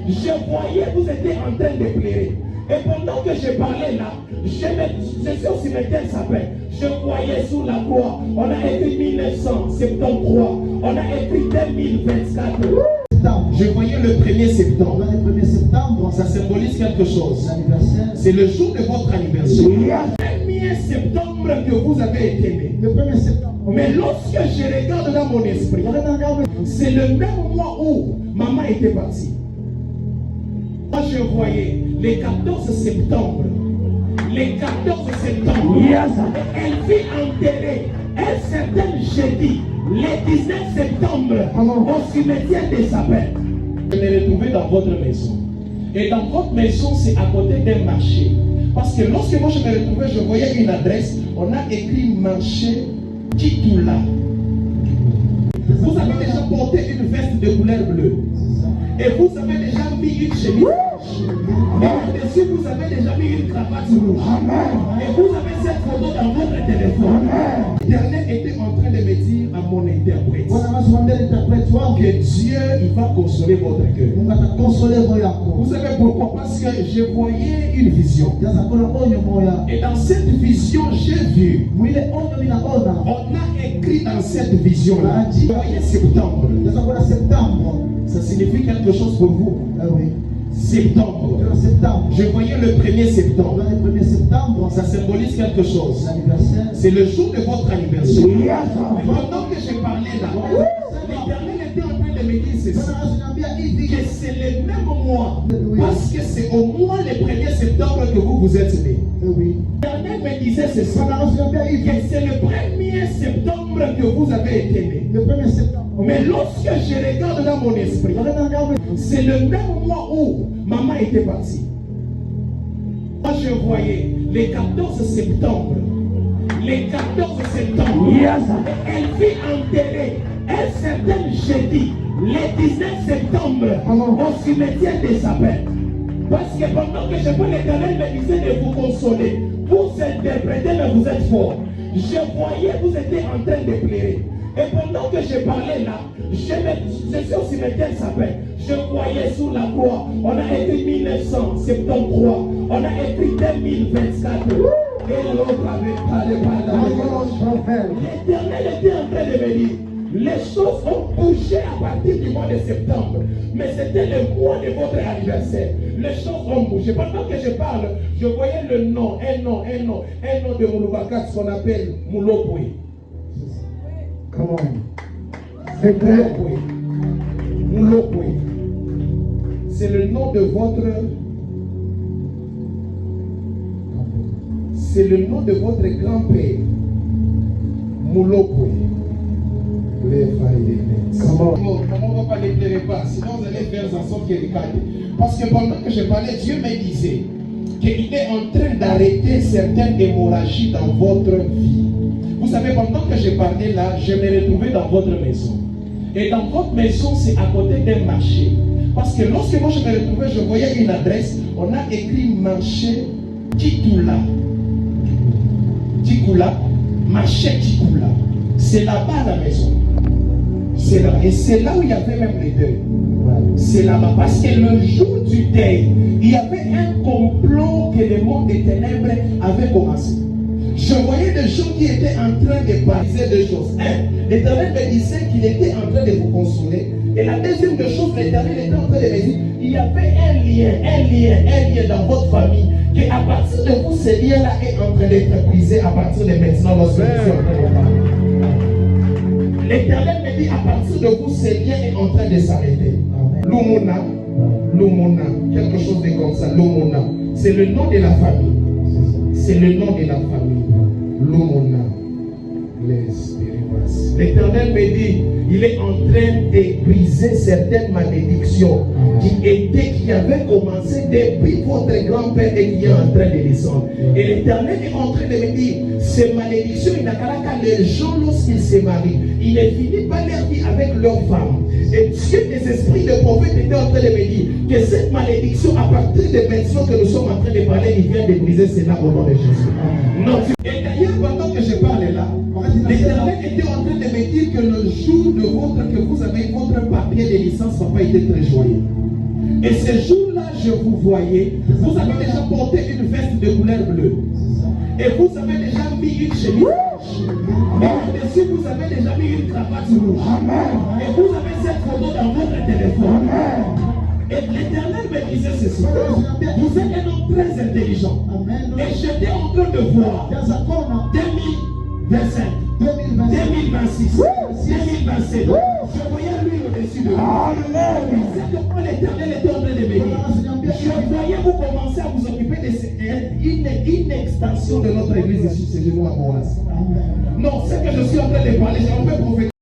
Je voyais, vous étiez en train de pleurer. Et pendant que je parlais là, je suis au cimetière s'appelle. Je voyais sous la croix, on a écrit 1973, on a écrit 2024. Je voyais le 1er septembre. Le 1er septembre, ça symbolise quelque chose. L'anniversaire. C'est le jour de votre anniversaire. Le 1er septembre que vous avez été né. Le 1er septembre. Mais lorsque je regarde dans mon esprit, c'est le même mois où maman était partie. Moi je voyais le 14 septembre. Le 14 septembre, elle fut enterrée un certain jeudi, le 19 septembre, au cimetière des Sapins. Je me retrouvais dans votre maison. Et dans votre maison, c'est à côté d'un marché. Parce que lorsque moi je me retrouvais, je voyais une adresse, on a écrit marché Titoula. Vous avez déjà porté une veste de couleur bleue. Et vous avez déjà mis une chemise. Et dessus, vous avez déjà mis une cravate rouge. Et vous avez cette photo dans votre téléphone. L'Éternel était en train de me dire à mon interprète que Dieu il va consoler votre cœur. Vous savez pourquoi? Parce que je voyais une vision. Et dans cette vision, j'ai vu. On a écrit dans cette vision-là. Vous voyez septembre. Ça signifie quelque chose pour vous. Septembre. Je voyais le 1er septembre. Le 1er septembre, ça symbolise quelque chose. L'anniversaire. C'est le jour de votre anniversaire. Mais pendant que je parlais là, l'Éternel était en train de me dire ceci, que c'est le même mois. Parce que c'est au mois le 1er septembre que vous êtes né. L'Éternel me disait ceci, que c'est le 1er septembre que vous avez été né. Le 1er septembre. Mais lorsque je regarde dans mon esprit, c'est le même mois où maman était partie. Moi je voyais le 14 septembre. Le 14 septembre, elle fut enterrée un certain jeudi, le 19 septembre, au cimetière des Sapins. Parce que pendant que je vois l'Éternel me disait de vous consoler, vous interprétez, mais vous êtes fort. Je voyais, vous étiez en train de pleurer. Et pendant que je parlais là, je suis au cimetière Sapin. Je voyais sous la croix, on a écrit 1973, on a écrit 2024. Et l'autre avait parlé par l'Éternel était en train de me dire, les choses ont bougé à partir du mois de septembre. Mais c'était le mois de votre anniversaire. Les choses ont bougé. Pendant que je parle, je voyais le nom, un nom de Mouloubakat, ce qu'on appelle Moulopoué. Comment? C'est Moulopoué. C'est le nom de votre... C'est le nom de votre grand-père. Moulopoué. Comment on ne va pas l'éclairer pas? Sinon vous allez faire en sorte qu'il y ait des cadres. Parce que pendant que je parlais, Dieu me disait qu'il est en train d'arrêter certaines hémorragies dans votre vie. Vous savez, pendant que je parlais là, je me retrouvais dans votre maison. Et dans votre maison, c'est à côté d'un marché. Parce que lorsque moi je me retrouvais, je voyais une adresse, on a écrit marché Titoula. Tikoula, marché Tikoula. C'est là-bas la maison. C'est là. Et c'est là où il y avait même les deuils. C'est là-bas. Parce que le jour du deuil, il y avait un complot que le monde des ténèbres avait commencé. Je voyais des gens qui étaient en train de baliser deux choses. Un, l'Éternel me disait qu'il était en train de vous consoler. Et la deuxième des choses, l'Éternel était en train de me dire il y avait un lien dans votre famille. Qu'à partir de vous, ce lien-là est en train d'être brisé à partir de maintenant lorsque vous êtes en train de parler. L'Éternel me dit à partir de vous, ce lien est en train de s'arrêter. Lumona, quelque chose de comme ça, Lumona. C'est le nom de la famille. C'est le nom de la famille. Lumona. L'Éternel me dit, il est en train de briser certaines malédictions qui avaient commencé depuis votre grand-père et qui est en train de descendre. Et l'Éternel est en train de me dire, ces malédictions, il n'a qu'à les gens lorsqu'ils se marient, ils ne finissent pas leur vie avec leur femme. Et Dieu des esprits de prophète était en train de me dire que cette malédiction, à partir de maintenant que nous sommes en train de parler, il vient de briser cela au nom de Jésus. Non. Et d'ailleurs, pendant que je parle là, l'Éternel était en train de me dire que le jour de que vous avez votre papier de licence, papa était très joyeux. Et ce jour-là, je vous voyais, vous avez déjà porté une veste de couleur bleue. Et vous avez déjà mis une chemise rouge. Et au-dessus, vous avez déjà mis une cravate rouge. Et vous avez cette photo dans votre téléphone. Et l'Éternel me disait ceci. Vous êtes un homme très intelligent. Et j'étais en train de voir 2025, 2026, 2027. Je voyais lui au-dessus de vous. C'est comment l'Éternel était en train de me dire. Je voyais vous commencer à vous occuper d'une extension de notre église ici, c'est de nous à Montréal. Non, c'est que je suis en train de parler, j'ai un peu prophétisé.